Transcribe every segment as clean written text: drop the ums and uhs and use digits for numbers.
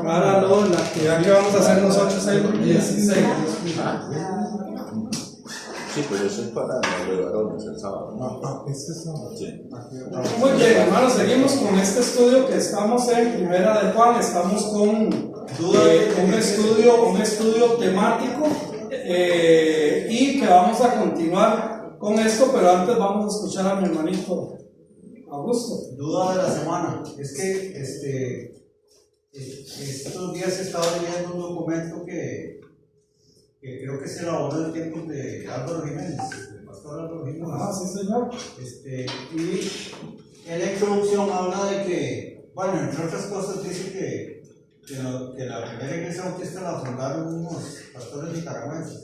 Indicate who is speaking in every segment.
Speaker 1: Ahora no, la actividad que vamos a hacer nosotros es el 16.
Speaker 2: Sí, pero eso es para los varones el sábado.
Speaker 3: No, este es sábado.
Speaker 2: Sí.
Speaker 1: Muy bien, hermanos, seguimos con este estudio que estamos en Primera de Juan. Estamos con un estudio temático y que vamos a continuar con esto, pero antes vamos a escuchar a mi hermanito Augusto.
Speaker 4: Duda de la semana. Es que estos días he estado leyendo un documento que creo que se elaboró en tiempos de Álvaro Jiménez, el pastor Álvaro Jiménez.
Speaker 1: Ah, sí, señor.
Speaker 4: Y en la introducción habla de que, bueno, entre otras cosas dice que la primera iglesia bautista la fundaron unos pastores nicaragüenses.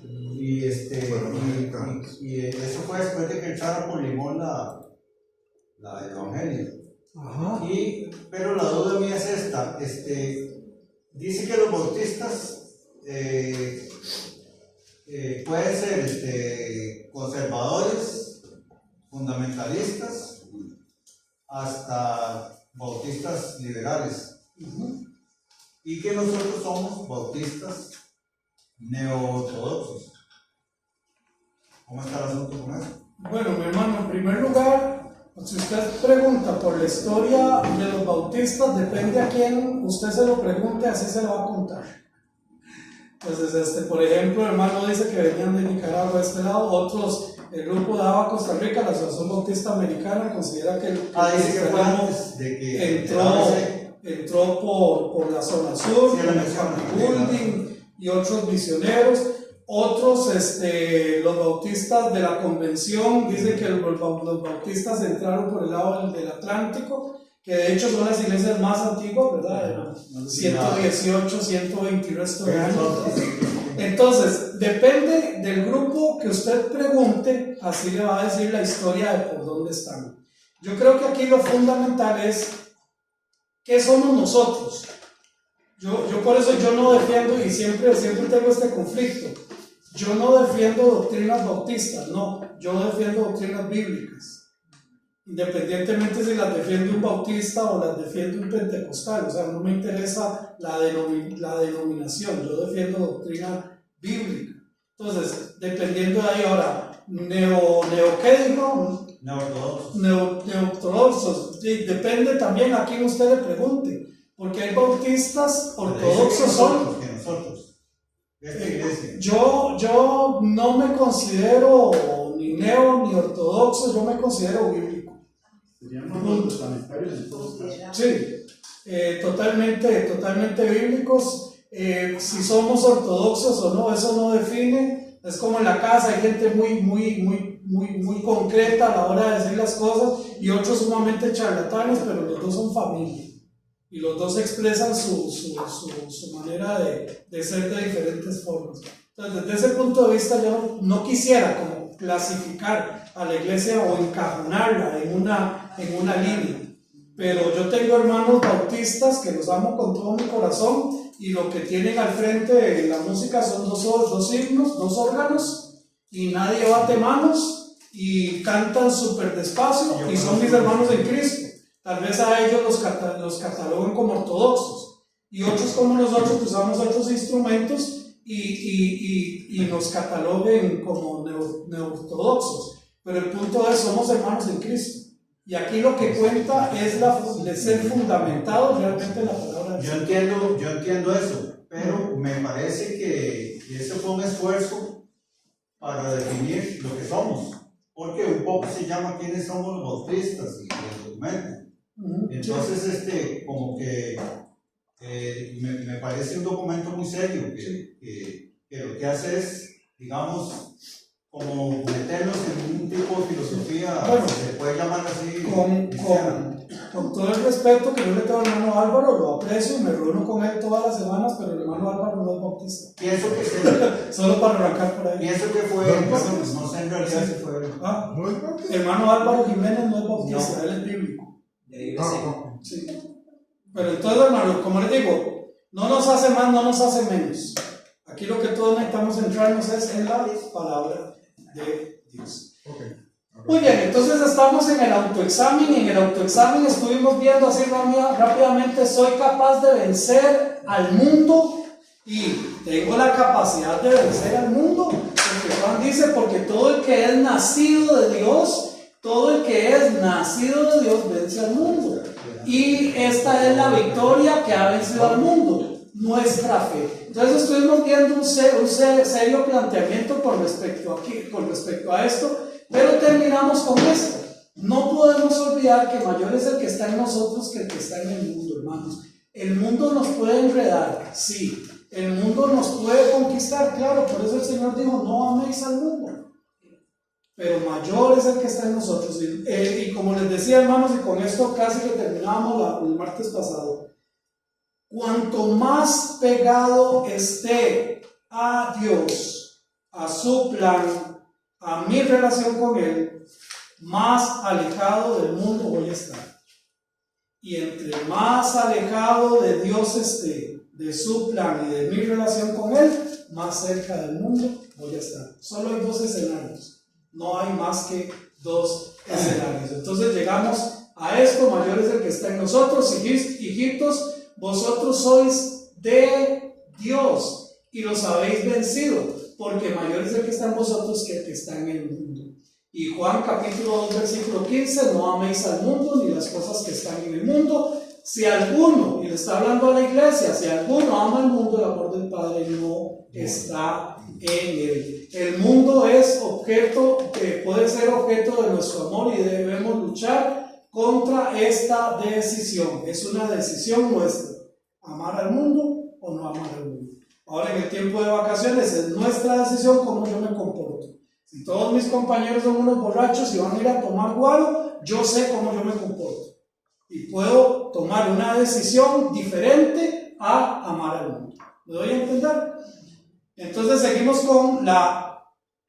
Speaker 4: Y eso fue después de que echara por limón la evangelia.
Speaker 1: Ajá.
Speaker 4: Pero la duda mía es esta. Dice que los bautistas pueden ser conservadores, fundamentalistas, hasta bautistas liberales. Y que nosotros somos bautistas neo-ortodoxos. ¿Cómo está el asunto con eso?
Speaker 1: Bueno, mi hermano, en primer lugar, si usted pregunta por la historia de los bautistas, depende a quién usted se lo pregunte, así se lo va a contar. Entonces, por ejemplo, el hermano dice que venían de Nicaragua, de este lado, otros, el grupo de Aba Costa Rica, la Asociación Bautista Americana, considera que el
Speaker 4: dice que
Speaker 1: entró por la zona sur,
Speaker 4: sí,
Speaker 1: con el Building y otros misioneros. Otros, los bautistas de la convención, dicen que los bautistas entraron por el lado del Atlántico, que de hecho son las iglesias más antiguas, ¿verdad? 118, 120 y resto de años. Entonces, depende del grupo que usted pregunte, así le va a decir la historia de por dónde están. Yo creo que aquí lo fundamental es ¿qué somos nosotros? Yo por eso yo no defiendo, y siempre tengo este conflicto, yo no defiendo doctrinas bautistas, no, yo defiendo doctrinas bíblicas. Independientemente si las defiende un bautista o las defiende un pentecostal, o sea, no me interesa la denominación, yo defiendo doctrina bíblica. Entonces, dependiendo de ahí ahora, ¿qué dijo? Neortodoxos, depende también a quién usted le pregunte, porque hay bautistas ortodoxos yo no me considero ni neo ni ortodoxo, yo me considero bíblico.
Speaker 3: Seríamos testamentarios en todos casos.
Speaker 1: Sí, totalmente bíblicos. Si somos ortodoxos o no, eso no define. Es como en la casa, hay gente muy concreta a la hora de decir las cosas y otros sumamente charlatanes, pero los dos son familia y los dos expresan su manera de ser de diferentes formas. Entonces, desde ese punto de vista, yo no quisiera como clasificar a la iglesia o encajonarla en una línea, pero yo tengo hermanos bautistas que los amo con todo mi corazón y lo que tienen al frente en la música son dos himnos, dos órganos y nadie bate manos y cantan súper despacio y son mis hermanos en Cristo. Tal vez a ellos los catalogan como ortodoxos y otros como nosotros que usamos otros instrumentos y nos cataloguen como neortodoxos. Pero el punto es, somos hermanos en Cristo. Y aquí lo que cuenta es de ser fundamentado realmente en la palabra de Dios.
Speaker 4: Yo entiendo eso, pero me parece que ese fue un esfuerzo para definir lo que somos. Porque un poco se llama quiénes somos los bautistas y el documento. Entonces, como que me parece un documento muy serio que lo que hace es, digamos, como meternos en un tipo de filosofía,
Speaker 1: bueno,
Speaker 4: se puede llamar así.
Speaker 1: Con todo el respeto que yo le tengo al hermano Álvaro, lo aprecio y me reúno con él todas las semanas, pero el hermano Álvaro no es bautista.
Speaker 4: Pienso que
Speaker 1: solo para arrancar por ahí.
Speaker 4: Pienso que fue, no sé en realidad si fue.
Speaker 1: ¿No es bautista? Hermano Álvaro Jiménez no es bautista, él es bíblico. Sí. Pero entonces, hermano, como les digo, no nos hace más, no nos hace menos. Aquí lo que todos necesitamos centrarnos es en la palabra de Dios. Muy bien, entonces estamos en el autoexamen y en el autoexamen estuvimos viendo así rápidamente, soy capaz de vencer al mundo y tengo la capacidad de vencer al mundo, porque Juan dice, porque todo el que es nacido de Dios, todo el que es nacido de Dios vence al mundo. Y esta es la victoria que ha vencido al mundo, nuestra fe. Entonces estuvimos viendo un serio planteamiento con respecto a esto, pero terminamos con esto. No podemos olvidar que mayor es el que está en nosotros que el que está en el mundo, hermanos. El mundo nos puede enredar, sí. El mundo nos puede conquistar, claro. Por eso el Señor dijo, no améis al mundo. Pero mayor es el que está en nosotros. Y como les decía, hermanos, y con esto casi que terminábamos el martes pasado, cuanto más pegado esté a Dios, a su plan, a mi relación con Él, más alejado del mundo voy a estar. Y entre más alejado de Dios esté, de su plan y de mi relación con Él, más cerca del mundo voy a estar. Solo hay dos escenarios. No hay más que dos escenarios. Entonces llegamos a esto, mayor es el que está en nosotros, hijitos, vosotros sois de Dios y los habéis vencido, porque mayor es el que está en vosotros que el que está en el mundo. Y Juan capítulo 2 versículo 15, no améis al mundo ni las cosas que están en el mundo. Si alguno, y le está hablando a la iglesia, si alguno ama al mundo, el amor del Padre no está en él. El mundo es objeto, puede ser objeto de nuestro amor y debemos luchar contra esta decisión. Es una decisión nuestra, amar al mundo o no amar al mundo. Ahora en el tiempo de vacaciones es nuestra decisión cómo yo me comporto. Si todos mis compañeros son unos borrachos y van a ir a tomar guaro, yo sé cómo yo me comporto. Y puedo tomar una decisión diferente a amar al mundo. ¿Me doy a entender? Entonces seguimos con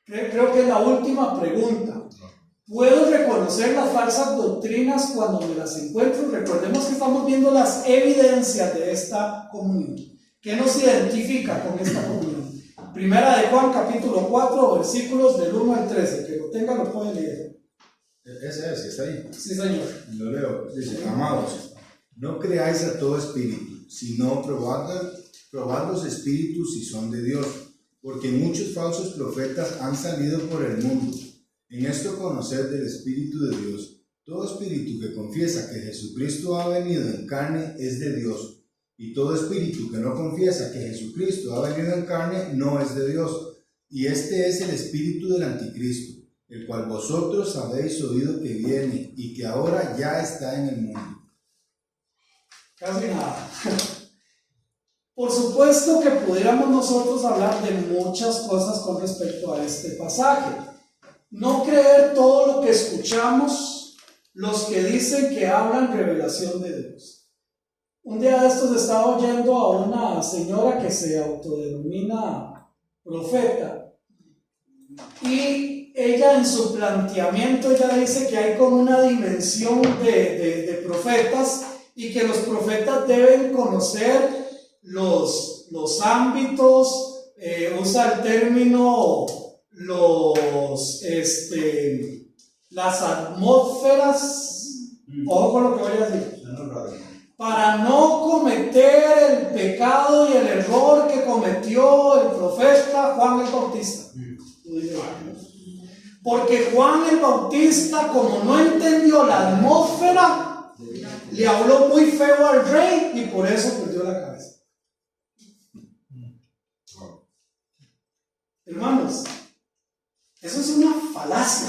Speaker 1: creo que es la última pregunta. ¿Puedo reconocer las falsas doctrinas cuando me las encuentro? Recordemos que estamos viendo las evidencias de esta comunión. ¿Qué nos identifica con esta comunión? Primera de Juan capítulo 4 versículos del 1 al 13. Que lo tenga lo puede leer.
Speaker 3: Ese está ahí.
Speaker 1: Sí, señor.
Speaker 3: Lo leo. Dice, amados, no creáis a todo espíritu, sino probad los espíritus si son de Dios, porque muchos falsos profetas han salido por el mundo. En esto conoced del Espíritu de Dios. Todo espíritu que confiesa que Jesucristo ha venido en carne es de Dios, y todo espíritu que no confiesa que Jesucristo ha venido en carne no es de Dios. Y este es el espíritu del anticristo, el cual vosotros habéis oído que viene y que ahora ya está en el mundo.
Speaker 1: Casi nada. Por supuesto que pudiéramos nosotros hablar de muchas cosas con respecto a este pasaje. No creer todo lo que escuchamos los que dicen que hablan revelación de Dios. Un día de estos estaba oyendo a una señora que se autodenomina profeta y ella en su planteamiento ella dice que hay como una dimensión de profetas y que los profetas deben conocer los ámbitos, usa el término las atmósferas, ojo con lo que voy a decir, para no cometer el pecado y el error que cometió el profeta Juan el Bautista. Porque Juan el Bautista, como no entendió la atmósfera, le habló muy feo al rey y por eso perdió la cabeza. Hermanos, eso es una falacia,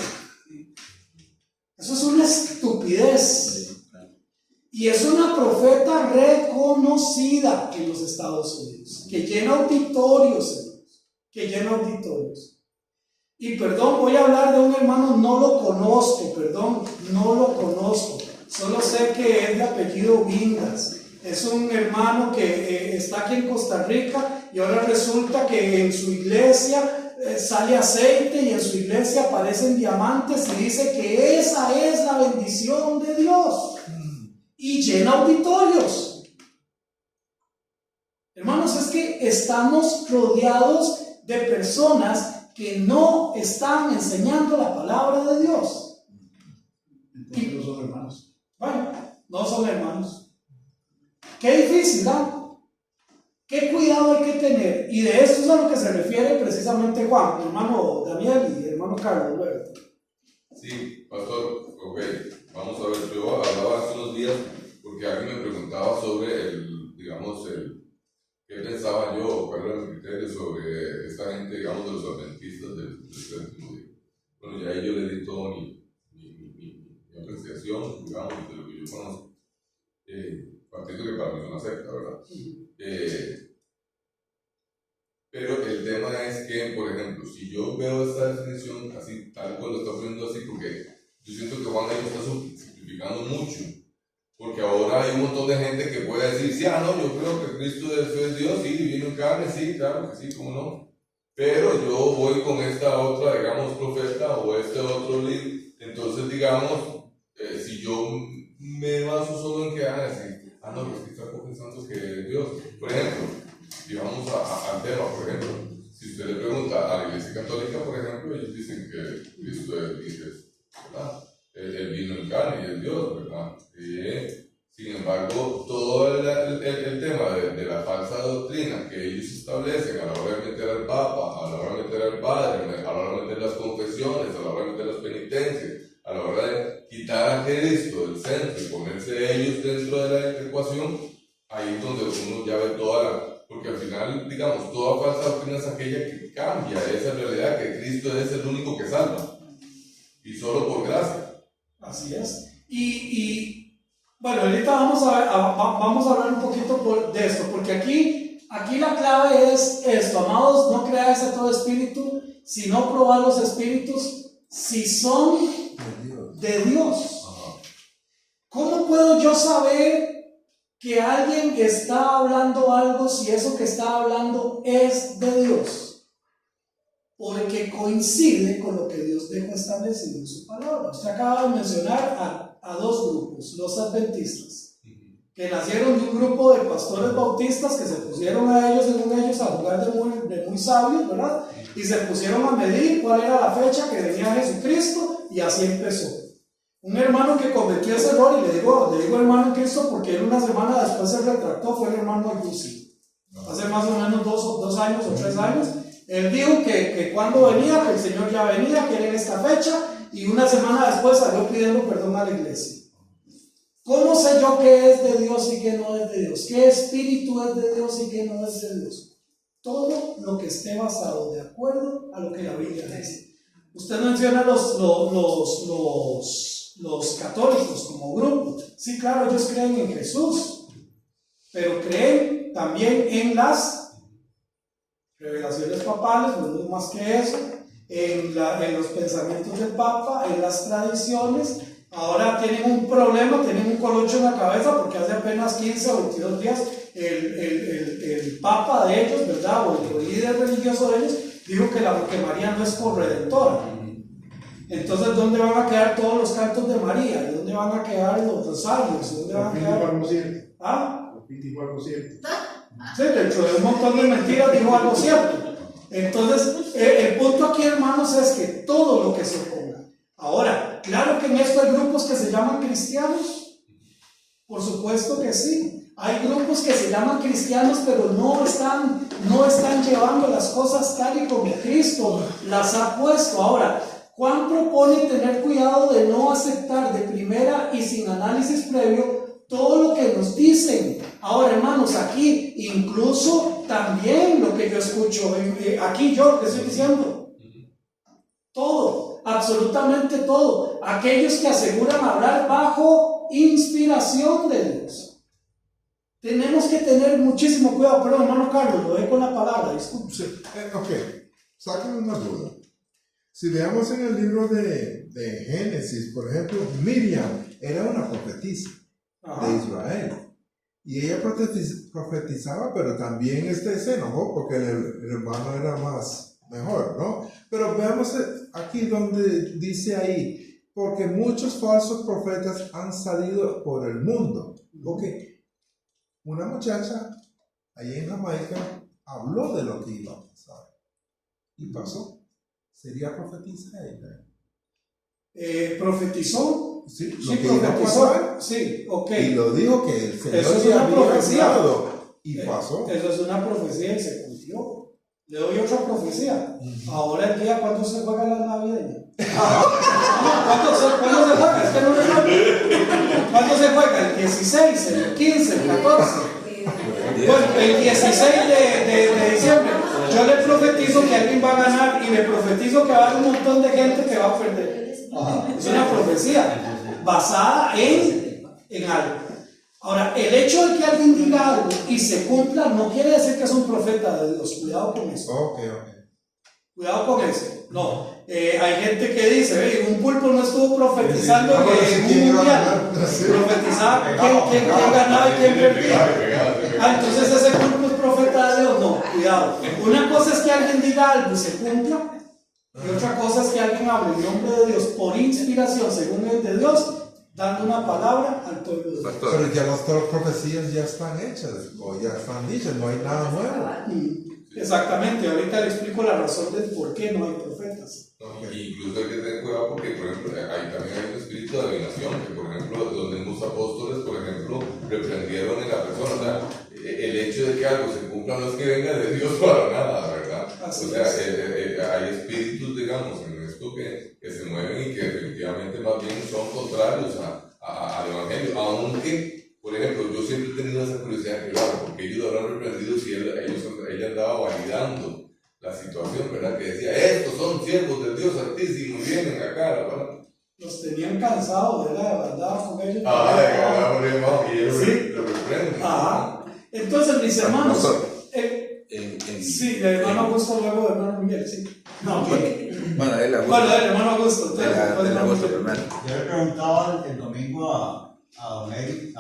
Speaker 1: eso es una estupidez, y es una profeta reconocida en los Estados Unidos, que llena auditorios, y perdón, voy a hablar de un hermano, no lo conozco, solo sé que es de apellido Vindas. Es un hermano que está aquí en Costa Rica y ahora resulta que en su iglesia sale aceite y en su iglesia aparecen diamantes y dice que esa es la bendición de Dios y llena auditorios. Hermanos, es que estamos rodeados de personas que no están enseñando la palabra de Dios.
Speaker 5: son hermanos.
Speaker 1: Bueno, no son hermanos. Qué difícil, ¿no? Qué cuidado hay que tener. Y de esto es a lo que se refiere precisamente Juan, hermano Daniel y hermano Carlos, ¿verdad?
Speaker 6: Sí, pastor, ok, vamos a ver, yo hablaba hace unos días porque alguien me preguntaba sobre qué pensaba yo, cuál era mi criterio sobre esta gente, digamos, de los adventistas del séptimo día. Bueno, ya ahí yo le di toda mi apreciación, digamos, de lo que yo conozco, partiendo que para mí es una secta, ¿verdad? Pero el tema es que, por ejemplo, si yo veo esta definición así, tal cual lo está poniendo así, porque yo siento que Juan ahí está simplificando mucho, porque ahora hay un montón de gente que puede decir, sí, no, yo creo que Cristo es Dios, sí, vino en carne, sí, claro que sí, cómo no, pero yo voy con esta otra, digamos, profeta o este otro líder, entonces, digamos, si yo me baso solo en que, no, pero es que está confesando que es Dios, por ejemplo, y vamos al tema, por ejemplo, si usted le pregunta a la Iglesia Católica, por ejemplo, ellos dicen que Cristo es ¿verdad? Él vino en carne y es Dios, ¿verdad? Sin embargo, todo el tema de la falsa doctrina que ellos establecen a la hora de meter al Papa, a la hora de meter al Padre, a la hora de meter las confesiones, a la hora de meter las penitencias, a la hora de quitar a Cristo del centro y ponerse ellos dentro de la ecuación, ahí es donde uno ya ve porque al final, digamos, toda falsa doctrina es aquella que cambia esa realidad que Cristo es el único que salva y solo por gracia.
Speaker 1: Así es. Y bueno, ahorita vamos a hablar un poquito de esto, porque aquí la clave es esto, amados, no creáis a todo espíritu, sino probad los espíritus si son de Dios. ¿Cómo puedo yo saber que alguien está hablando algo si eso que está hablando es de Dios? Porque coincide con lo que Dios dejó establecido en su palabra. Usted acaba de mencionar a dos grupos, los adventistas, que nacieron de un grupo de pastores bautistas que se pusieron a ellos, según ellos, a jugar de muy sabios, ¿verdad? Y se pusieron a medir cuál era la fecha que venía Jesucristo, y así empezó. Un hermano que cometió ese error, y le digo hermano en Cristo porque él una semana después se retractó, fue el hermano Albusi. Hace más o menos 2 años o 3 años, él dijo que cuando venía, que el Señor ya venía, que era en esta fecha, y una semana después salió pidiendo perdón a la iglesia. ¿Cómo sé yo qué es de Dios y qué no es de Dios? ¿Qué espíritu es de Dios y qué no es de Dios? Todo lo que esté basado de acuerdo a lo que la Biblia dice. Usted menciona los católicos como grupo. Sí, claro, ellos creen en Jesús, pero creen también en las revelaciones papales, no es más que eso, en los pensamientos del Papa, en las tradiciones. Ahora tienen un problema, tienen un colocho en la cabeza porque hace apenas 15 o 22 días el Papa de ellos, ¿verdad? O el líder religioso de ellos dijo que María no es corredentora. Entonces, ¿dónde van a quedar todos los cantos de María? ¿Dónde van a quedar los rosarios? ¿Dónde van a quedar?
Speaker 5: Dijo algo cierto.
Speaker 1: Sí, dentro de un montón de mentiras dijo algo cierto. Entonces, el punto aquí, hermanos, es que todo lo que se oponga. Ahora, claro que en esto hay grupos que se llaman cristianos. Por supuesto que sí. Hay grupos que se llaman cristianos, pero no están llevando las cosas tal y como Cristo las ha puesto. Ahora, Juan propone tener cuidado de no aceptar de primera y sin análisis previo todo lo que nos dicen. Ahora, hermanos, aquí incluso también lo que yo escucho, aquí yo que estoy diciendo, todo, absolutamente todo, aquellos que aseguran hablar bajo inspiración de Dios. Tenemos que tener muchísimo cuidado. Perdón, hermano Carlos, lo dejo con la palabra, disculpe.
Speaker 7: Sí, ok, sáquenme una duda. Si leemos en el libro de Génesis, por ejemplo, Miriam era una profetisa de Israel. Y ella profetizaba, pero también se enojó porque el hermano era mejor, ¿no? Pero veamos aquí donde dice ahí, porque muchos falsos profetas han salido por el mundo. Ok, una muchacha allí en Jamaica habló de lo que iba a pasar. Y pasó. ¿Sería profetisa ella?
Speaker 1: Profetizó
Speaker 7: Sí, lo
Speaker 1: Sí,
Speaker 7: que iba a
Speaker 1: profetizó.
Speaker 7: pasar.
Speaker 1: Sí, ok.
Speaker 7: Y lo dijo que el Señor
Speaker 1: Eso es
Speaker 7: ya
Speaker 1: una
Speaker 7: había
Speaker 1: profecía.
Speaker 7: hablado, y pasó.
Speaker 1: Eso es una profecía y se cumplió. Le doy otra profecía. Ahora el día, ¿cuándo se juega la navideña? ¿Cuándo se juega? Es que no recuerdo. ¿Cuándo se juega? ¿El 16, el 15, el 14? Bueno, el 16 de diciembre. Yo le profetizo que alguien va a ganar y le profetizo que va a haber un montón de gente que va a perder. Es una profecía basada en algo. Ahora, el hecho de que alguien diga algo y se cumpla no quiere decir que es un profeta de Dios. Cuidado con eso.
Speaker 7: Ok.
Speaker 1: Cuidado con eso. No. Hay gente que dice, un pulpo no estuvo profetizando en un mundial. Profetizaba quién ganaba y quién perdía. Entonces ese pulpo es profeta de Dios. No, cuidado. Una cosa es que alguien diga algo y se cumpla. Y otra cosa es que alguien hable en nombre de Dios por inspiración, según el de Dios, dando una palabra al pueblo de Dios.
Speaker 7: Pero ya las profecías ya están hechas, o ya están dichas, no hay nada nuevo.
Speaker 1: Exactamente, ahorita le explico la razón del por qué no hay profetas.
Speaker 6: No, incluso hay que tener cuidado porque, por ejemplo, también hay un espíritu de adivinación, que por ejemplo, los mismos apóstoles, por ejemplo, reprendieron en la persona. O sea, el hecho de que algo se cumpla no es que venga de Dios para nada, ¿verdad?
Speaker 1: Así
Speaker 6: o sea, hay espíritus, digamos, en esto que se mueven y que definitivamente más bien son contrarios al Evangelio, aunque... Por ejemplo, yo siempre he tenido esa curiosidad, claro, porque ellos lo habrán reprendido si ella andaba validando la situación, ¿verdad? Que decía, estos son siervos del Dios Altísimo y vienen acá, ¿verdad?
Speaker 1: Los tenían cansados, ¿verdad? Andaban con ellos.
Speaker 6: De que hablaban por hermano y ellos lo reprenden.
Speaker 1: Ajá. Entonces, mis hermanos, sí, el hermano Augusto, luego de hermano Miguel, sí. No,
Speaker 2: Bueno, él
Speaker 1: bueno, el hermano Augusto.
Speaker 2: el Augusto primero.
Speaker 4: Yo le preguntaba el domingo a Don Eric,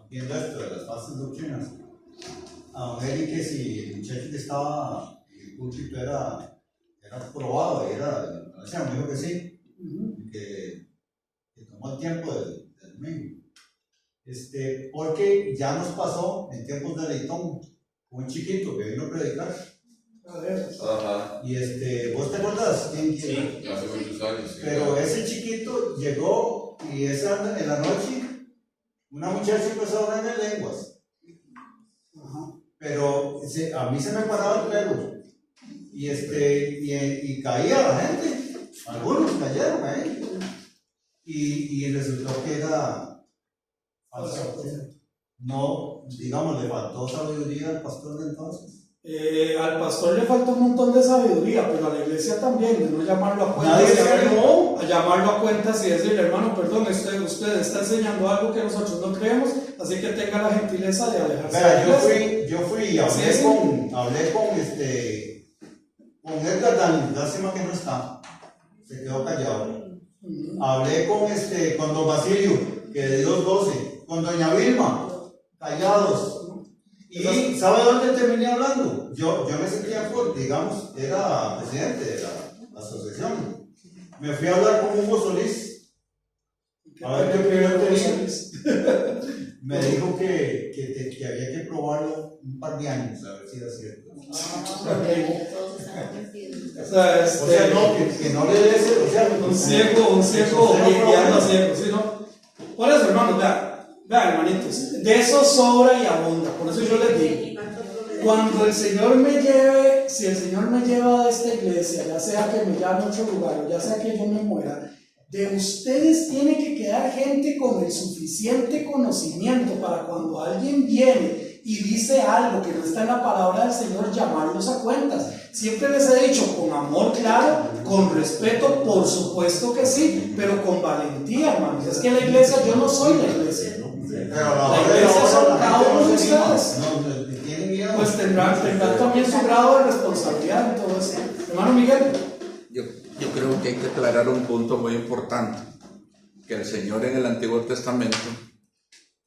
Speaker 4: viendo esto de las falsas doctrinas, a Don Eric que si el muchacho que estaba en el púlpito era probado, o sea, me dijo que sí, que tomó el tiempo del domingo. Porque ya nos pasó en tiempos de Leitón, un chiquito que vino a predicar.
Speaker 6: Ajá.
Speaker 4: Y ¿vos te acuerdas?
Speaker 6: Sí, hace muchos años. Sí,
Speaker 4: pero ese chiquito llegó y en la noche una muchacha empezó a hablar en lenguas. Pero a mí se me paraba el pelo. Y caía la gente. Algunos cayeron ahí. Y resultó que era falso. No, digamos, le faltó sabiduría al pastor de entonces.
Speaker 1: Al pastor le falta un montón de sabiduría, pero a la iglesia también, de no llamarlo a cuentas.
Speaker 4: Nadie se animó
Speaker 1: a llamarlo a cuentas y decirle, hermano, perdón, usted está enseñando algo que nosotros no creemos, así que tenga la gentileza de alejarse.
Speaker 4: Mira, yo fui y hablé con Edgar Daniel, lástima que no está, se quedó callado. Hablé con don Basilio, que de Dios 12, con doña Vilma, callados. ¿Y sabe dónde terminé hablando? Yo me sentía fuerte, digamos, era presidente de la asociación. Me fui a hablar con Hugo Solís. A ver qué opinión tenía. Me dijo que había que probarlo un par de años, a ver si era cierto. O sea, no, que no le des, o sea,
Speaker 1: un ciego guiando a ciego, ¿sí, no? Por eso, hermanos, vean, hermanitos, de eso sobra y abunda. Por eso yo les digo, cuando el Señor me lleve, si el Señor me lleva de esta iglesia, ya sea que me llame a otro lugar, o ya sea que yo me muera, de ustedes tiene que quedar gente con el suficiente conocimiento para cuando alguien viene y dice algo que no está en la palabra del Señor, llamarlos a cuentas. Siempre les he dicho, con amor claro, con respeto, por supuesto que sí, pero con valentía, hermanos. Es que la iglesia, yo no soy la iglesia, ¿no? La iglesia son cada uno de ustedes. Pues tendrán también su grado de responsabilidad en todo eso. Hermano Miguel.
Speaker 2: Yo creo que hay que aclarar un punto muy importante, que el Señor en el Antiguo Testamento,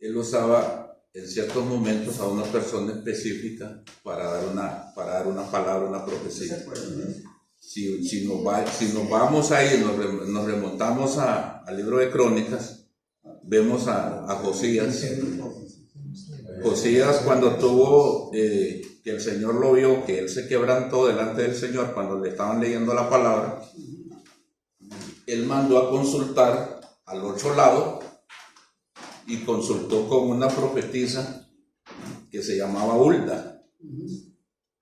Speaker 2: Él usaba en ciertos momentos a una persona específica para dar una palabra, una profecía. Si nos vamos ahí, nos remontamos al libro de Crónicas, vemos a Josías. Josías, cuando tuvo, que el Señor lo vio, que él se quebrantó delante del Señor cuando le estaban leyendo la palabra, él mandó a consultar al otro lado y consultó con una profetisa que se llamaba Hulda.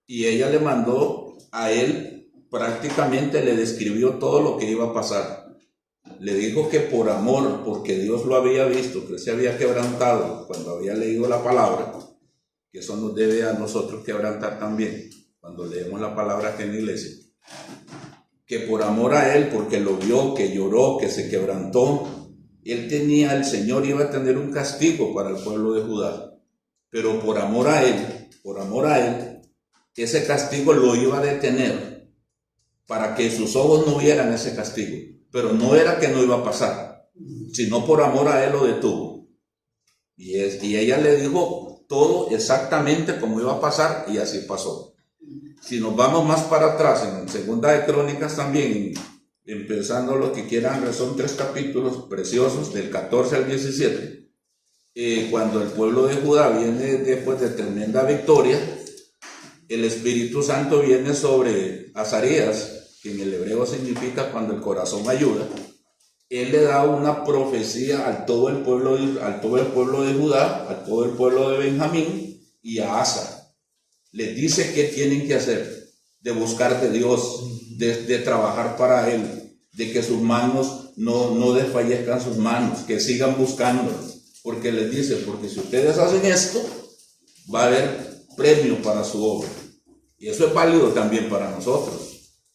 Speaker 2: Y ella le mandó a él, prácticamente le describió todo lo que iba a pasar. Le dijo que por amor, porque Dios lo había visto, que él se había quebrantado cuando había leído la palabra, que eso nos debe a nosotros quebrantar también, cuando leemos la palabra aquí en la iglesia, que por amor a él, porque lo vio, que lloró, que se quebrantó, el Señor iba a tener un castigo para el pueblo de Judá, pero por amor a él, ese castigo lo iba a detener para que sus ojos no vieran ese castigo. Pero no era que no iba a pasar, sino por amor a él lo detuvo. Y ella le dijo todo exactamente como iba a pasar, y así pasó. Si nos vamos más para atrás, en Segunda de Crónicas también, empezando lo que quieran, son 3 capítulos preciosos, del 14 al 17, cuando el pueblo de Judá viene después de tremenda victoria, el Espíritu Santo viene sobre Azarías, que en el hebreo significa cuando el corazón ayuda. Él le da una profecía a todo el pueblo de Judá, a todo el pueblo de Benjamín y a Asa. Les dice qué tienen que hacer, de buscar de Dios, de trabajar para Él, de que sus manos no desfallezcan sus manos, que sigan buscándolo, porque les dice, porque si ustedes hacen esto, va a haber premio para su obra. Y eso es válido también para nosotros.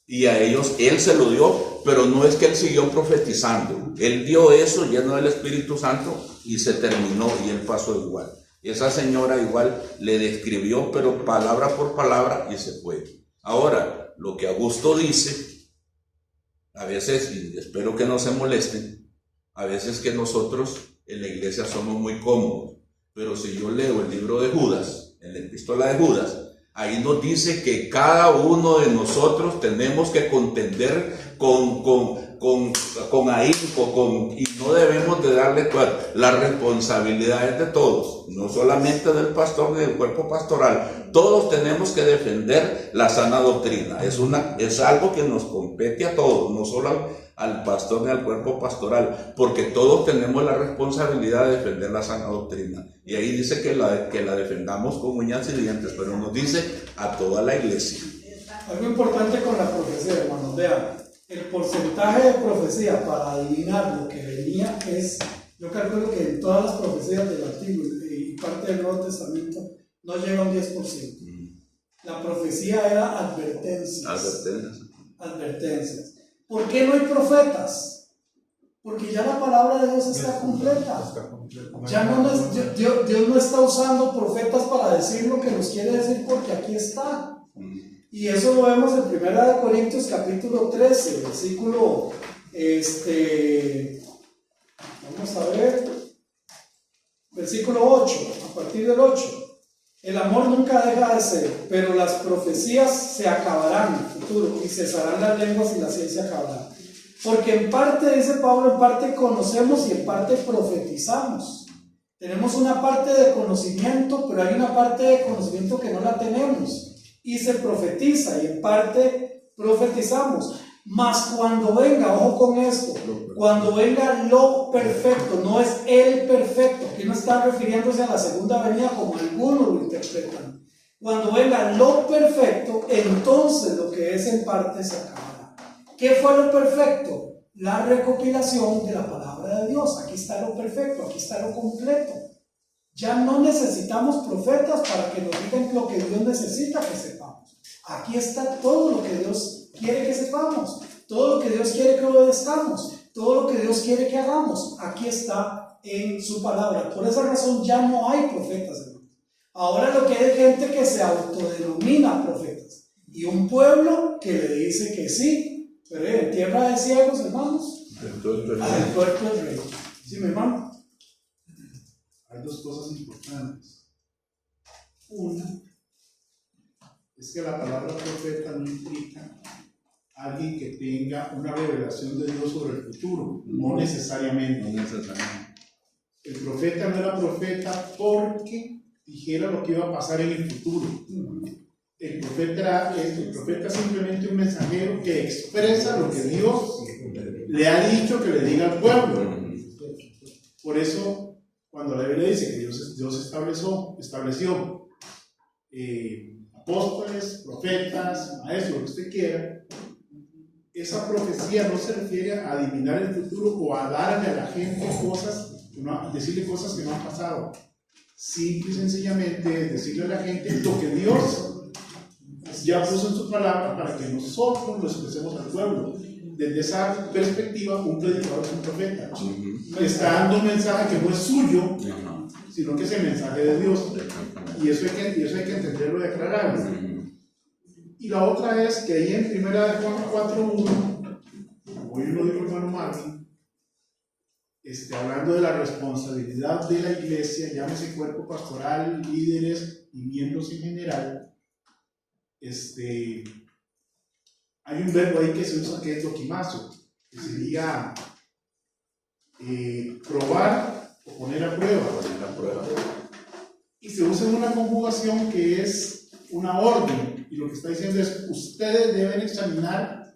Speaker 2: Y a ellos Él se lo dio, pero no es que Él siguió profetizando. Él dio eso lleno del Espíritu Santo y se terminó, y Él pasó igual. Esa señora igual le describió, pero palabra por palabra, y se fue. Ahora, lo que Augusto dice, a veces, y espero que no se molesten, a veces que nosotros en la iglesia somos muy cómodos, pero si yo leo el libro de Judas, en la epístola de Judas, ahí nos dice que cada uno de nosotros tenemos que contender con ahínco, y no debemos de darle las responsabilidades de todos, no solamente del pastor ni del cuerpo pastoral. Todos tenemos que defender la sana doctrina. Es algo que nos compete a todos, no solo al pastor ni al cuerpo pastoral, porque todos tenemos la responsabilidad de defender la sana doctrina. Y ahí dice que la defendamos con uñas y dientes, pero nos dice a toda la iglesia.
Speaker 1: Algo importante con la profecía, hermanos, vean, el porcentaje de profecía para adivinar lo que venía es, yo calculo que en todas las profecías del Antiguo y parte del Nuevo Testamento no llega a un 10%. La profecía era advertencias. ¿Por qué no hay profetas? Porque ya la palabra de Dios está completa. Dios no está usando profetas para decir lo que nos quiere decir, porque aquí está. Y eso lo vemos en 1 Corintios capítulo 13, versículo, vamos a ver, versículo 8, a partir del 8. El amor nunca deja de ser, pero las profecías se acabarán en el futuro, y cesarán las lenguas y la ciencia acabará. Porque en parte, dice Pablo, en parte conocemos y en parte profetizamos. Tenemos una parte de conocimiento, pero hay una parte de conocimiento que no la tenemos. Y se profetiza, y en parte profetizamos. Mas cuando venga, ojo con esto, cuando venga lo perfecto, no es el perfecto, aquí no está refiriéndose a la segunda venida como algunos lo interpretan. Cuando venga lo perfecto, entonces lo que es en parte se acabará. ¿Qué fue lo perfecto? La recopilación de la palabra de Dios. Aquí está lo perfecto, aquí está lo completo. Ya no necesitamos profetas para que nos digan lo que Dios necesita que sepamos. Aquí está todo lo que Dios quiere que sepamos, todo lo que Dios quiere que obedezcamos, todo lo que Dios quiere que hagamos. Aquí está en su palabra. Por esa razón ya no hay profetas, hermanos. Ahora lo que hay es gente que se autodenomina profetas y un pueblo que le dice que sí, pero en tierra de ciegos, hermanos, el puerto es rey. ¿Sí, mi hermano?
Speaker 5: Hay dos cosas importantes. Una es que la palabra profeta no implica alguien que tenga una revelación de Dios sobre el futuro, no necesariamente. El profeta no era profeta porque dijera lo que iba a pasar en el futuro. El profeta es simplemente un mensajero que expresa lo que Dios le ha dicho que le diga al pueblo. Por eso, cuando la Biblia dice que Dios estableció apóstoles, profetas, maestros, lo que usted quiera, esa profecía no se refiere a adivinar el futuro o a darle a la gente cosas, decirle cosas que no han pasado. Simple y sencillamente es decirle a la gente lo que Dios ya puso en su palabra para que nosotros lo expresemos al pueblo. Desde esa perspectiva, un predicador es un profeta. Está dando un mensaje que no es suyo, sino que es el mensaje de Dios. Y eso hay que entenderlo y aclararlo. Y la otra es que ahí en 1 Juan 4:1, hoy lo dijo el hermano Marvin, hablando de la responsabilidad de la iglesia, llámese cuerpo pastoral, líderes y miembros en general, hay un verbo ahí que se usa que es doquimazo, que sería probar o poner a prueba. Y se usa en una conjugación que es una orden, y lo que está diciendo es: ustedes deben examinar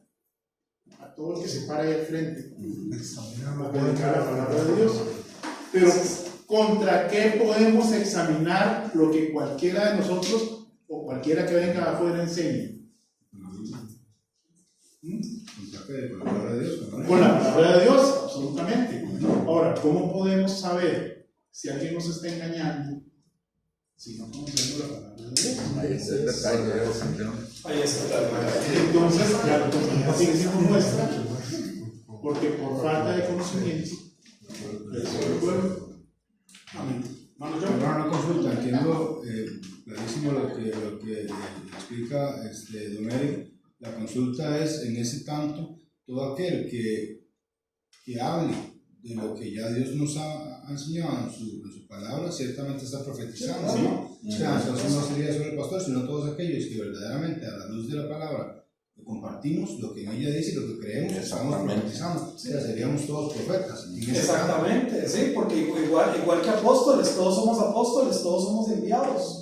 Speaker 5: a todo el que se para ahí al frente, a predicar la palabra de Dios. Pero ¿contra qué podemos examinar lo que cualquiera de nosotros o cualquiera que venga afuera enseñe?
Speaker 3: Con la palabra de Dios.
Speaker 5: Con la palabra de Dios, absolutamente. Ahora, ¿cómo podemos saber si alguien nos está engañando si no conocemos la palabra de Dios?
Speaker 2: Ahí está el detalle.
Speaker 1: Ahí está.
Speaker 5: Entonces, la responsabilidad sigue siendo nuestra, porque por falta de conocimiento, amén.
Speaker 3: Una consulta, entiendo clarísimo lo que explica don Eric. La consulta es, en ese tanto, todo aquel que hable de lo que ya Dios nos ha enseñado en su palabra, ciertamente está profetizando, ¿no? O sea, entonces no sería solo el pastor, sino todos aquellos que verdaderamente, a la luz de la palabra, compartimos lo que en ella dice y lo que creemos, estamos profetizando. O sea, seríamos todos profetas.
Speaker 1: Exactamente, sí, porque igual que apóstoles, todos somos enviados.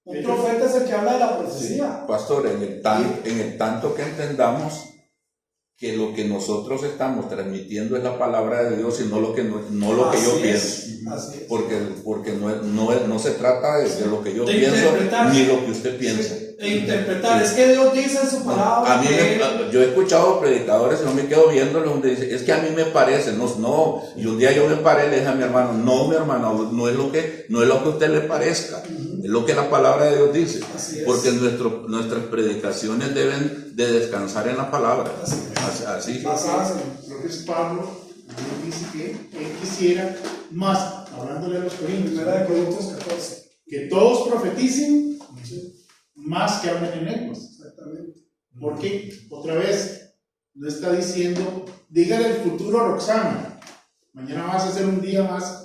Speaker 1: Un profeta es el que habla de la profecía.
Speaker 2: Sí, pastor, en el tanto que entendamos que lo que nosotros estamos transmitiendo es la palabra de Dios y no lo que yo pienso.
Speaker 1: Así es.
Speaker 2: Porque no se trata de lo que yo pienso ni lo que usted piensa.
Speaker 1: Sí, interpretar, es que Dios dice en su palabra.
Speaker 2: Yo he escuchado predicadores y no me quedo viéndolos donde dicen, es que a mí me parece, no, y un día yo me paré y le dije a mi hermano, no, mi hermano, no es lo que a usted le parezca, es lo que la palabra de Dios dice, porque nuestras predicaciones deben de descansar en la palabra. Así.
Speaker 5: Creo que es Pablo, dice que él quisiera más, hablándole a los Corintios,
Speaker 1: 1 Corintios 14,
Speaker 5: que todos profeticen, más que hablen en lenguas.
Speaker 1: exactamente.
Speaker 5: Porque, otra vez, no está diciendo, dígale el futuro a Roxana, mañana vas a ser un día más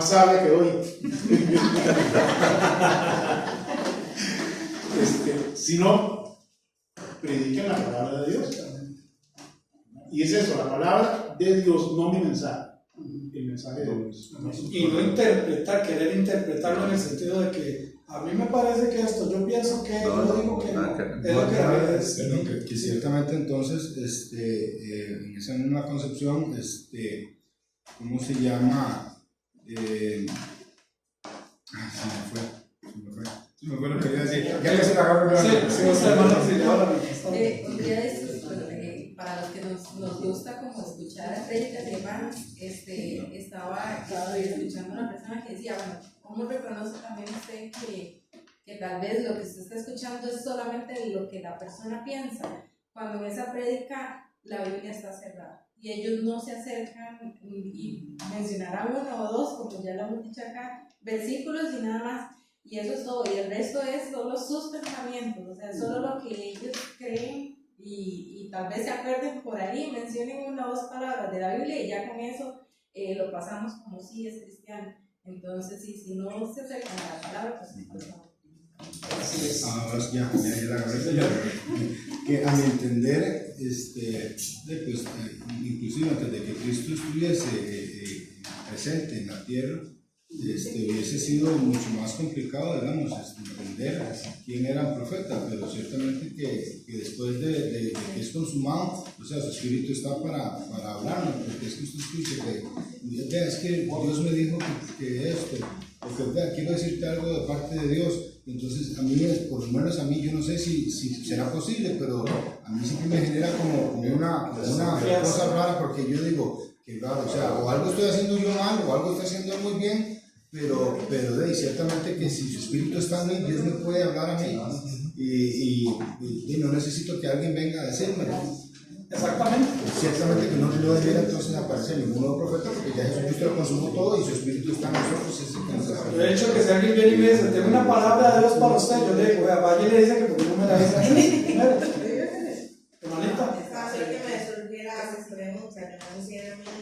Speaker 5: sabia que hoy. Sino, prediquen la palabra de Dios. Y es eso, la palabra de Dios, no mi mensaje. El mensaje de Dios.
Speaker 1: Y no querer interpretarlo en el sentido de que a mí me parece que esto, yo pienso que, yo digo que no. Es lo que la Biblia dice.
Speaker 3: Pero que ciertamente entonces, en esa misma concepción, ¿cómo se llama? Se me fue lo que quería decir. Ya que se la agarro.
Speaker 8: Un día de estos, para los que nos gusta como escuchar prédicas de hermanos, estaba escuchando a una persona que decía, bueno, ¿cómo reconoce también usted que tal vez lo que usted está escuchando es solamente lo que la persona piensa? Cuando en esa prédica la Biblia está cerrada y ellos no se acercan y mencionarán uno o dos, como ya lo hemos dicho acá, versículos y nada más. Y eso es todo, y el resto es solo sus pensamientos, o sea, solo lo que ellos creen y tal vez se acuerden por ahí, mencionen una o dos palabras de la Biblia y ya con eso lo pasamos como si es cristiano. Entonces, si no se acercan a la palabra, pues
Speaker 1: Así es.
Speaker 3: Ahora ya la agarré. Que a mi entender, inclusive antes de que Cristo estuviese presente en la tierra, hubiese sido mucho más complicado, digamos, entender quién era un profeta, pero ciertamente que después de que es consumado, o sea, su espíritu está para hablarnos, porque es que usted escucha que, vea, es que Dios me dijo que esto, o que, vea, quiero decirte algo de parte de Dios. Entonces, a mí, por lo menos a mí, yo no sé si será posible, pero a mí sí que me genera como una cosa rara, porque yo digo, que raro, o sea, o algo estoy haciendo yo mal, o algo estoy haciendo muy bien, pero ciertamente que si su espíritu está en mí, Dios me puede hablar a mí, y no necesito que alguien venga a decírmelo.
Speaker 1: Exactamente.
Speaker 3: Ciertamente que no debiera entonces aparecer ningún nuevo profeta, porque ya Jesucristo lo consumó todo y su espíritu está en nosotros.
Speaker 1: De hecho, que si alguien viene y me dice, tengo una palabra de Dios para usted, yo le digo, vaya y le dice que porque no me la dice primero. Hermanita.
Speaker 9: Es fácil que me surgiera esa pregunta, que no hiciera mismo.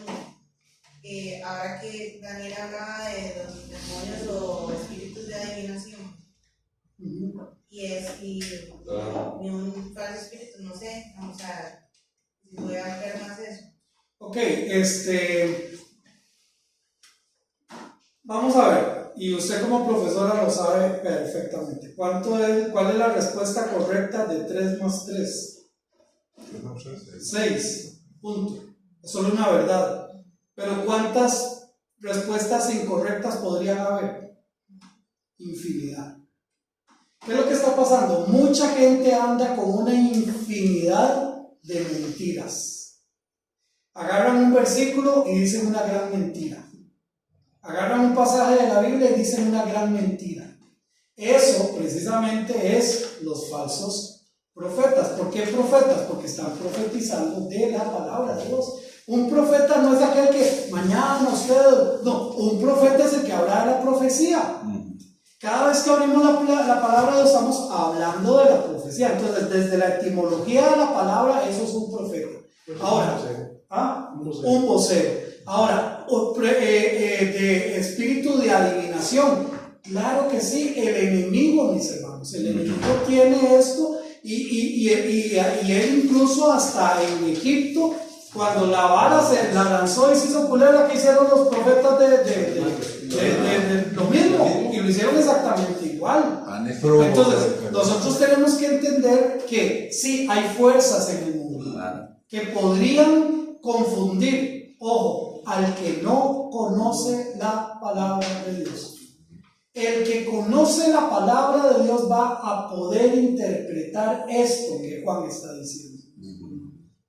Speaker 9: Ahora que Daniel hablaba de los demonios o espíritus de adivinación, y un falso espíritu, no sé, vamos a voy a ver más eso.
Speaker 1: Ok, vamos a ver, y usted como profesora lo sabe perfectamente. ¿Cuál es la respuesta correcta de 3 más 3? 6. Punto. Es solo una verdad. Pero ¿cuántas respuestas incorrectas podrían haber? Infinidad. ¿Qué es lo que está pasando? Mucha gente anda con una infinidad de mentiras. Agarran un versículo y dicen una gran mentira. Agarran un pasaje de la Biblia y dicen una gran mentira. Eso precisamente es los falsos profetas. ¿Por qué profetas? Porque están profetizando de la palabra de Dios. Un profeta no es aquel que mañana usted, no, un profeta es el que habla de la profecía. Cada vez que abrimos la palabra de Dios estamos hablando de la profecía. Entonces, desde la etimología de la palabra, eso es un profeta. Ahora, un vocero. Ahora, de espíritu de adivinación. Claro que sí, el enemigo, mis hermanos, el enemigo tiene esto y él incluso hasta en Egipto, cuando la vara se la lanzó y se hizo culebra, que hicieron los profetas de lo mismo, y lo hicieron exactamente igual. Entonces, nosotros tenemos que entender que sí hay fuerzas en el mundo que podrían confundir, ojo, al que no conoce la palabra de Dios. El que conoce la palabra de Dios va a poder interpretar esto que Juan está diciendo.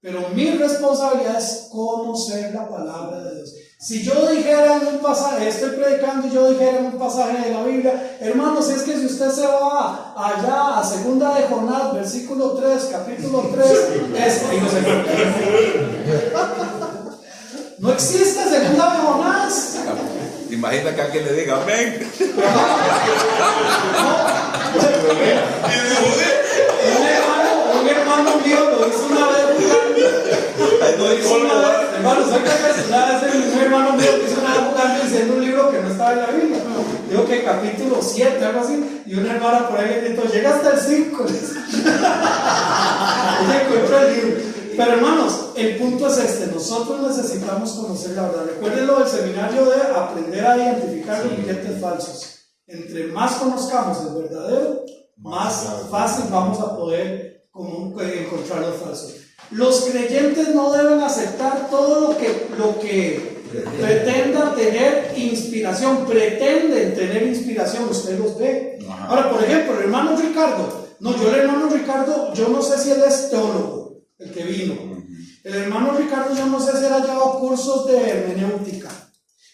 Speaker 1: Pero mi responsabilidad es conocer la palabra de Dios. Si yo dijera en un pasaje, estoy predicando y yo dijera en un pasaje de la Biblia, hermanos, es que si usted se va allá a 2 de Jonás, versículo 3, capítulo 3, no existe 2 de Jonás.
Speaker 2: Imagina que alguien le diga amén.
Speaker 1: Un hermano mío lo hizo una vez. Hermano, soy un hermano mío que hizo una vez jugando diciendo un libro que no estaba en la Biblia. Digo que capítulo 7, algo así. Y una hermana por ahí le gritó, llega hasta el 5. Ella encontró el libro. Pero hermanos, el punto es este: nosotros necesitamos conocer la verdad. Recuerden lo del seminario de aprender a identificar los billetes falsos. Entre más conozcamos el verdadero, más fácil vamos a poder encontrar los falsos. Los creyentes no deben aceptar todo lo que pretenda tener inspiración. Pretenden tener inspiración, usted los ve. Ahora, por ejemplo, el hermano Ricardo. El hermano Ricardo, yo no sé si él es teólogo, el que vino. El hermano Ricardo, yo no sé si él ha llevado cursos de hermenéutica.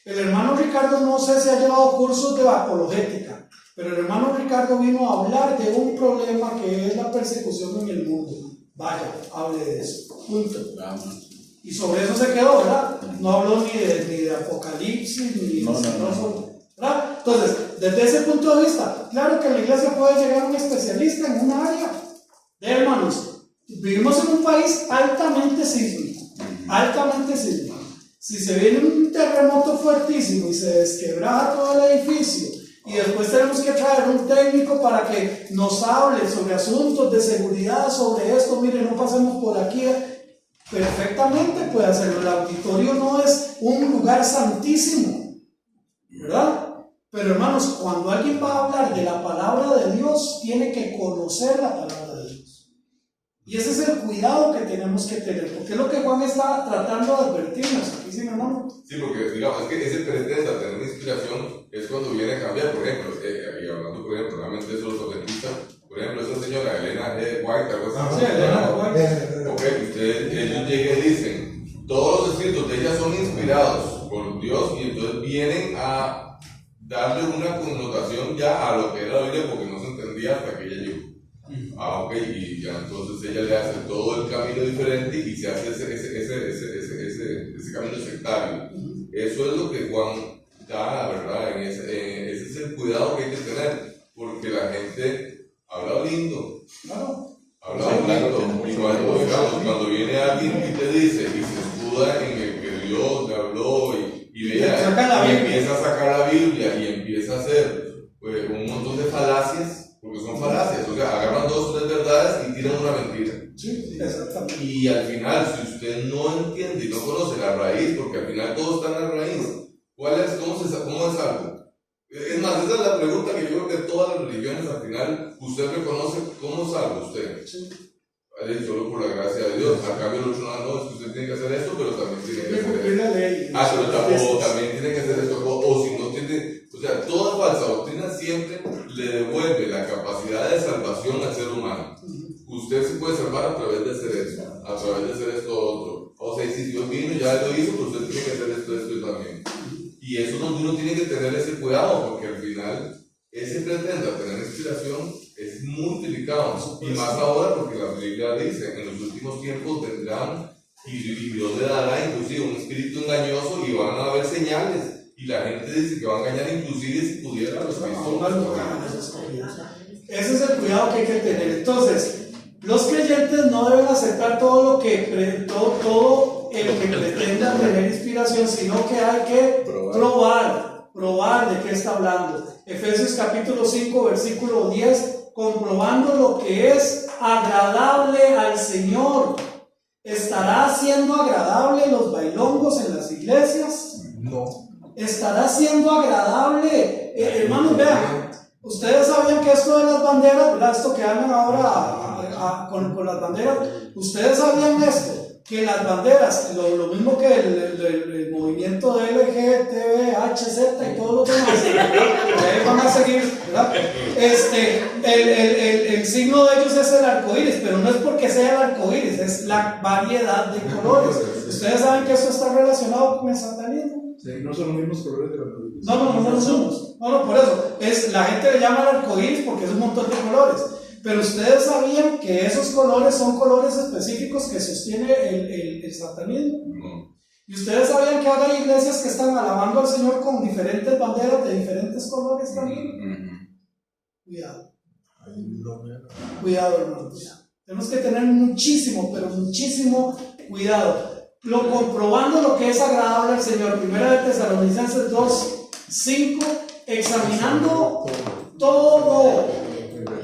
Speaker 1: El hermano Ricardo, no sé si ha llevado cursos de apologética. Pero el hermano Ricardo vino a hablar de un problema que es la persecución en el mundo. Vaya, hable de eso. Punto. Y sobre eso se quedó, ¿verdad? No habló ni de Apocalipsis, ni de ¿verdad? Entonces, desde ese punto de vista, claro que en la iglesia puede llegar un especialista en una área. Hermanos, vivimos en un país altamente sísmico. Altamente sísmico. Si se viene un terremoto fuertísimo y se desquebraja todo el edificio, y después tenemos que traer un técnico para que nos hable sobre asuntos de seguridad, sobre esto, mire, no pasemos por aquí. Perfectamente puede hacerlo. El auditorio no es un lugar santísimo, ¿verdad? Pero hermanos, cuando alguien va a hablar de la palabra de Dios, tiene que conocer la palabra de Dios. Y ese es el cuidado que tenemos que tener, porque es lo que Juan está tratando de advertirnos. Aquí sí, hermano.
Speaker 6: Sí, porque digamos, es que ese pretende a tener inspiración es cuando viene a cambiar, por ejemplo, y hablando por ejemplo, realmente de los adventistas, por ejemplo, esa señora Elena White, algo así.
Speaker 1: Sí, Elena White.
Speaker 6: Ok, ellos llegan y dicen, todos los escritos de ella son inspirados por Dios y entonces vienen a darle una connotación ya a lo que era la Biblia porque no se entendía hasta que ella llegó. Ah, ok, y ya entonces ella le hace todo el camino diferente y se hace ese camino sectario. Eso es lo que Juan da, ¿verdad? Ese es el cuidado que hay que tener, porque la gente habla lindo.
Speaker 1: Claro.
Speaker 6: Habla lindo. Y cuando viene alguien y te dice y se escuda en el que Dios le habló y empieza a sacar la Biblia y empieza a hacer pues, un montón de falacias. Porque son falacias, o sea, agarran 2 o 3 verdades y tiran una mentira.
Speaker 1: Sí, exactamente.
Speaker 6: Y al final, si usted no entiende y no conoce la raíz, porque al final todo está en la raíz, ¿cómo es algo? Es más, esa es la pregunta que yo creo que todas las religiones al final, usted reconoce cómo es algo usted.
Speaker 1: Sí.
Speaker 6: Solo por la gracia de Dios. A cambio, el otro no, es que usted tiene que hacer esto, pero también tiene que hacer
Speaker 1: cumplir la ley.
Speaker 6: pero también tiene que hacer esto, o si no tiene, o sea, toda falsa doctrina siempre le devuelve la capacidad de salvación al ser humano. Usted se puede salvar a través de hacer esto, a través de hacer esto otro. O sea, si Dios vino y ya lo hizo, pues usted tiene que hacer esto y también. Y eso es donde uno tiene que tener ese cuidado, porque al final, ese pretenda tener inspiración es muy delicado. Y más ahora, porque la Biblia dice, en los últimos tiempos vendrán y Dios le dará inclusive un espíritu engañoso y van a haber señales. Y la gente dice que va a engañar inclusive si pudiera a los cristianos.
Speaker 1: Ese es el cuidado que hay que tener. Entonces, los creyentes no deben aceptar todo el que pretenda tener inspiración, sino que hay que probar de qué está hablando. Efesios capítulo 5, versículo 10, comprobando lo que es agradable al Señor. ¿Estará siendo agradable los bailongos en las iglesias?
Speaker 7: No.
Speaker 1: ¿Estará siendo agradable? Hermanos, vean, ustedes sabían que esto de las banderas, ¿verdad? Esto que andan ahora con las banderas, ustedes sabían esto, que las banderas, lo mismo que el movimiento de LGTBHZ y todos los demás, ustedes van a seguir, ¿verdad? El signo de ellos es el arcoíris, pero no es porque sea el arcoíris, es la variedad de colores. Ustedes saben que esto está relacionado con el satanismo.
Speaker 5: Sí, no son los mismos colores de la arcoíris.
Speaker 1: No somos. No, por eso. La gente le llama el arcoíris porque es un montón de colores. Pero ustedes sabían que esos colores son colores específicos que sostiene el satanismo. Y ustedes sabían que ahora hay iglesias que están alabando al Señor con diferentes banderas de diferentes colores también. Cuidado. Cuidado, hermanos. Tenemos que tener muchísimo, pero muchísimo cuidado. Comprobando lo que es agradable al Señor. Primera de Tesalonicenses 2:5, examinando todo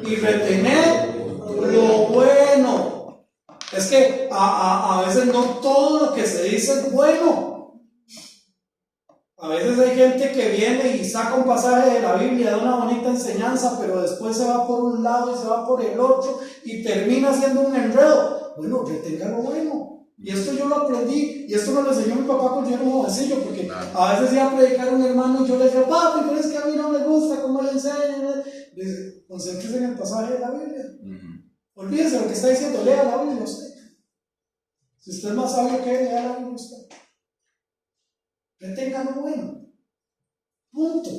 Speaker 1: y retener lo bueno. Es que a veces no todo lo que se dice es bueno. A veces hay gente que viene y saca un pasaje de la Biblia de una bonita enseñanza, pero después se va por un lado y se va por el otro y termina siendo un enredo. Bueno, retenga lo bueno. Y esto yo lo aprendí, y esto me lo enseñó mi papá cuando yo era un jovencillo, porque a veces iba a predicar un hermano y yo le decía, papi, pero es que a mí no me gusta cómo le enseñan. Dice, concéntrese en el pasaje de la Biblia. Olvídese lo que está diciendo, lea la Biblia usted. Si usted es más sabio que él, lea la Biblia usted. Retenga lo bueno. Punto.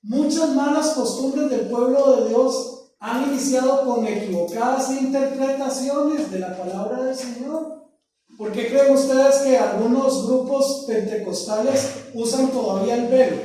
Speaker 1: Muchas malas costumbres del pueblo de Dios han iniciado con equivocadas interpretaciones de la palabra del Señor. ¿Por qué creen ustedes que algunos grupos pentecostales usan todavía el velo?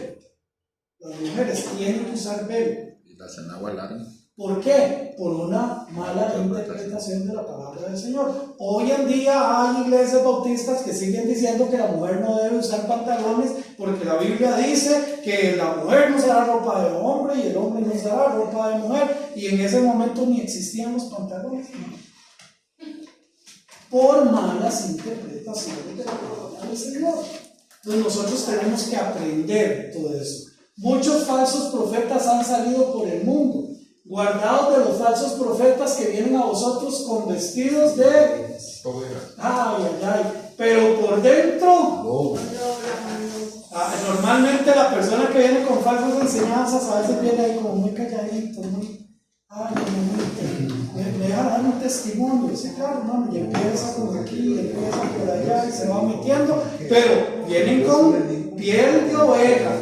Speaker 1: Las mujeres tienen que usar velo.
Speaker 2: Y las enagualaron.
Speaker 1: ¿Por qué? Por una mala interpretación de la palabra del Señor. Hoy en día hay iglesias bautistas que siguen diciendo que la mujer no debe usar pantalones porque la Biblia dice que la mujer no usará ropa de hombre y el hombre no usará ropa de mujer, y en ese momento ni existían los pantalones, ¿no? Por malas interpretaciones de la palabra del Señor. Entonces nosotros tenemos que aprender todo eso. Muchos falsos profetas han salido por el mundo. Guardaos de los falsos profetas que vienen a vosotros con vestidos de... Pero por dentro... Normalmente la persona que viene con falsas enseñanzas a veces viene ahí como muy calladito, me deja dar un testimonio, sí, claro, hermano, y empieza por aquí, empieza por allá y se va metiendo, pero vienen con piel de oveja.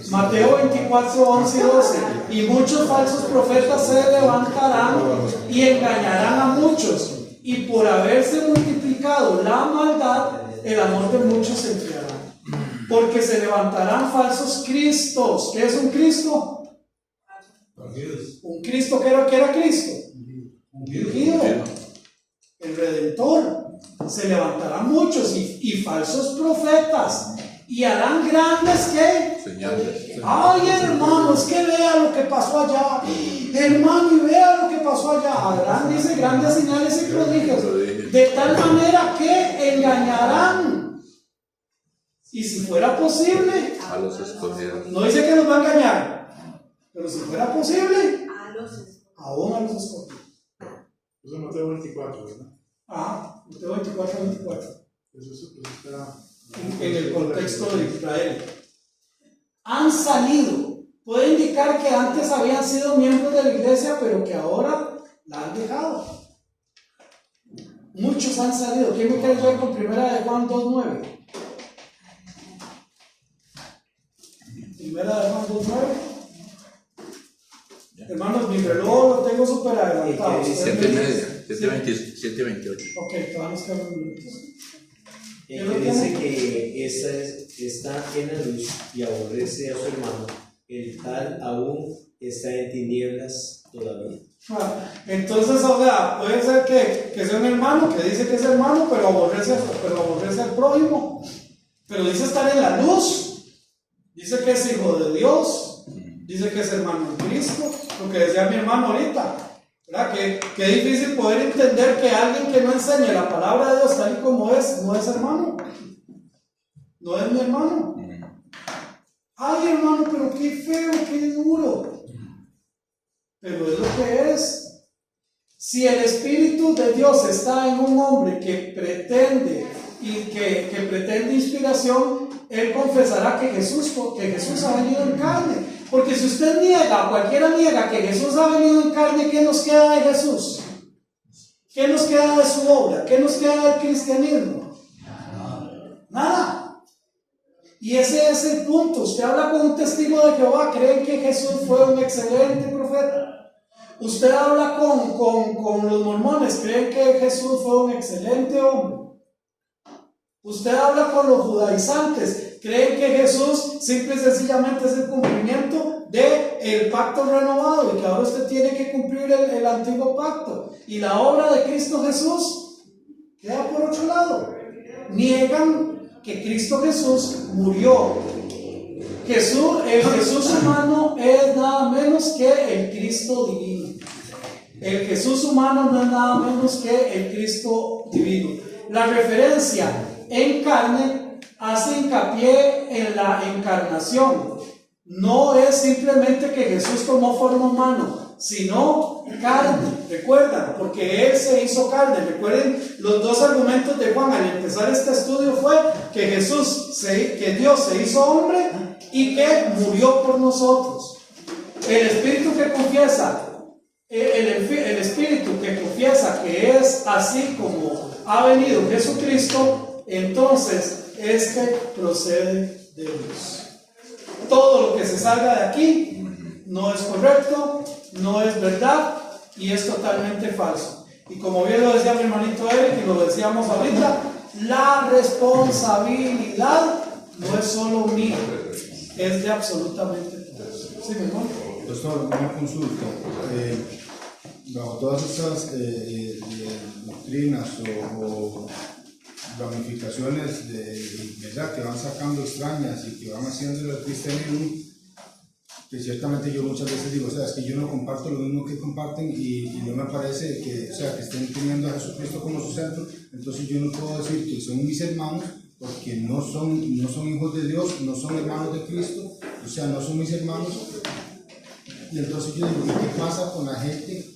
Speaker 1: Mateo 24, 11 y 12. Y muchos falsos profetas se levantarán y engañarán a muchos, y por haberse multiplicado la maldad, el amor de muchos se enfriará. Porque se levantarán falsos cristos. ¿Qué es un Cristo? Un Cristo que era Cristo. Ungido. El Redentor. Se levantarán muchos y falsos profetas. Y harán grandes ¿qué?
Speaker 2: Señales.
Speaker 1: Ay, hermanos, que vea lo que pasó allá. Hermano, y vea lo que pasó allá. Harán, dice, grandes señales y prodigios. De tal manera que engañarán. Y si fuera posible,
Speaker 2: A los escogidos.
Speaker 1: no dice que nos va a engañar, pero si fuera posible, aún a los escogidos.
Speaker 5: Eso es Mateo 24, ¿verdad?
Speaker 1: Mateo 24, 24.
Speaker 5: Eso está
Speaker 1: En el contexto de Israel. Han salido. Puede indicar que antes habían sido miembros de la iglesia, pero que ahora la han dejado. Muchos han salido. ¿Quién me quiere ayudar con 1 de Juan 2:9? 1 de Juan 2:9. Hermanos, mi reloj lo tengo súper adelantado.
Speaker 2: 7:30, 7:28.
Speaker 1: Ok, todavía nos quedan unos minutos.
Speaker 10: Que dice que está en la luz y aborrece a su hermano, el tal aún está en tinieblas todavía.
Speaker 1: Entonces, o sea, puede ser que sea un hermano que dice que es hermano, pero aborrece al prójimo. Pero dice estar en la luz. Dice que es hijo de Dios. Dice que es hermano en Cristo. Lo que decía mi hermano ahorita, ¿verdad? Que difícil poder entender que alguien que no enseñe la palabra de Dios tal y como es, no es hermano. No es mi hermano. Ay, hermano, pero qué feo, qué duro. Pero es lo que es. Si el Espíritu de Dios está en un hombre que pretende que pretende inspiración, él confesará que Jesús ha venido en carne. Porque si usted niega, cualquiera niega que Jesús ha venido en carne, ¿qué nos queda de Jesús? ¿Qué nos queda de su obra? ¿Qué nos queda del cristianismo? Nada. Y ese es el punto. Usted habla con un testigo de Jehová, creen que Jesús fue un excelente profeta. Usted habla con los mormones, creen que Jesús fue un excelente hombre. Usted habla con los judaizantes, creen que Jesús simple y sencillamente es el cumplimiento del pacto renovado y que ahora usted tiene que cumplir el antiguo pacto. Y la obra de Cristo Jesús queda por otro lado. Niegan que Cristo Jesús murió. El Jesús humano es nada menos que el Cristo divino. El Jesús humano no es nada menos que el Cristo divino. La referencia en carne hace hincapié en la encarnación. No es simplemente que Jesús tomó forma humana, sino carne. Recuerdan, porque Él se hizo carne. Recuerden, los dos argumentos de Juan al empezar este estudio fue que que Dios se hizo hombre y que murió por nosotros. El espíritu que confiesa, el espíritu que confiesa que es así como ha venido Jesucristo, entonces procede de Dios. Todo lo que se salga de aquí no es correcto, no es verdad y es totalmente falso. Y como bien lo decía mi hermanito Eric y lo decíamos ahorita, la responsabilidad no es solo mía, es de absolutamente todos. ¿Sí, mi hermano?
Speaker 3: Doctor, una consulta. Bajo todas estas doctrinas o ramificaciones ¿verdad? Que van sacando extrañas y que van haciendo el cristianismo, que ciertamente yo muchas veces digo, es que yo no comparto lo mismo que comparten y no me parece que estén teniendo a Jesucristo como su centro, entonces yo no puedo decir que son mis hermanos porque no son hijos de Dios, no son hermanos de Cristo, o sea, no son mis hermanos. Y entonces yo digo, ¿y qué pasa con la gente?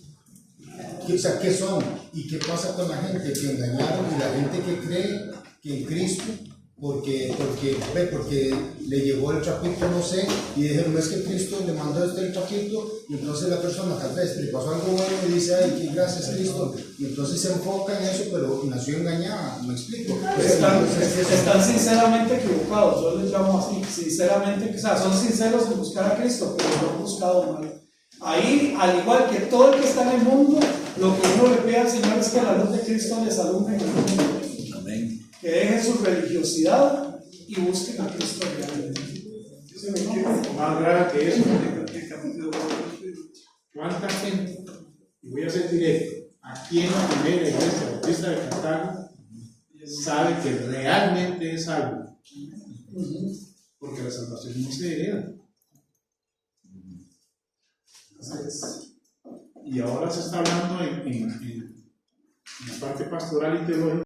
Speaker 3: O sea, ¿qué son? ¿Y qué pasa con la gente que engañaron y la gente que cree que en Cristo, porque le llegó el chapito, no sé, y dijeron, no es que Cristo le mandó el chapito, y entonces la persona tal vez le pasó algo bueno y dice, ay, qué gracias Cristo, y entonces se enfoca en eso, pero nació engañada, ¿me explico?
Speaker 1: Están sinceramente equivocados, yo les llamo así, sinceramente, o sea, son sinceros en buscar a Cristo, pero lo han buscado mal. Ahí, al igual que todo el que está en el mundo, lo que uno le pide al Señor es que la luz de Cristo les alumbre en el mundo.
Speaker 2: Amén.
Speaker 1: Que dejen su religiosidad y busquen a Cristo realmente.
Speaker 5: Más grave que eso, ¿cuánta gente? Y voy a ser directo, aquí en la primera iglesia bautista de Cartago sabe que realmente es salvo, porque la salvación no se hereda. Y ahora se está hablando en la parte pastoral y teológica